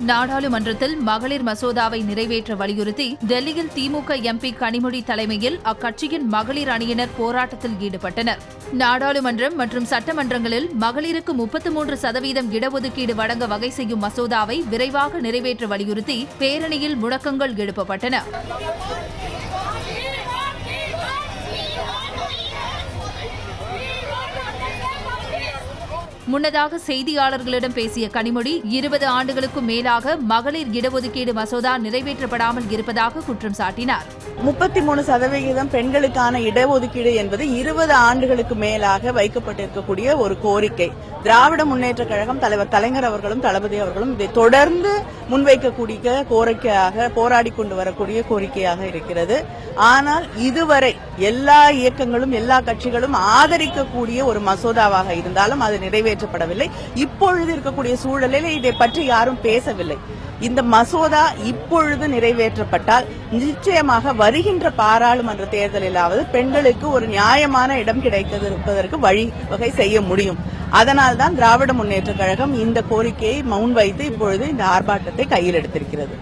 நாடாளுமன்றத்தில் மகளிர் மசோதாவை நிறைவேற்ற வலியுறுத்தி டெல்லியில் திமுக எம்பி கனிமொழி தலைமையில் அக்கட்சியின் மகளிர் அணியினர் போராட்டத்தில் ஈடுபட்டனர். நாடாளுமன்றம் மற்றும் சட்டமன்றங்களில் மகளிருக்கு 33% இடஒதுக்கீடு வழங்க வகை செய்யும் மசோதாவை விரைவாக நிறைவேற்ற வலியுறுத்தி பேரணியில் முழக்கங்கள் எழுப்பப்பட்டன. முன்னதாக செய்தியாளர்களிடம் பேசிய கனிமொழி 20 ஆண்டுகளுக்கும் மேலாக மகளிர் இடஒதுக்கீடு மசோதா நிறைவேற்றப்படாமல் இருப்பதாக குற்றம் சாட்டினார். 33% பெண்களுக்கான இடஒதுக்கீடு என்பது 20 ஆண்டுகளுக்கு மேலாக வைக்கப்பட்டிருக்கக்கூடிய ஒரு கோரிக்கை. திராவிட முன்னேற்ற கழகம் தலைவர் கலைஞர் அவர்களும் தளபதி அவர்களும் இதை தொடர்ந்து முன்வைக்கக்கூடிய கோரிக்கையாக போராடி கொண்டு வரக்கூடிய கோரிக்கையாக இருக்கிறது. ஆனால் இதுவரை எல்லா இயக்கங்களும் எல்லா கட்சிகளும் ஆதரிக்கக்கூடிய ஒரு மசோதாவாக இருந்தாலும் அது நிறைவேற்றப்படவில்லை. இப்பொழுது இருக்கக்கூடிய சூழலில் இதை பற்றி யாரும் பேசவில்லை. இந்த மசோதா இப்பொழுது நிறைவேற்றப்பட்டால் நிச்சயமாக வருகின்ற பாராளுமன்ற தேர்தலிலாவது பெண்களுக்கு ஒரு நியாயமான இடம் கிடைப்பதற்கு வழிவகை செய்ய முடியும். அதனால்தான் திராவிட முன்னேற்ற கழகம் இந்த கோரிக்கையை முன்வைத்து இப்பொழுது இந்த ஆர்ப்பாட்டத்தை கையில் எடுத்திருக்கிறது.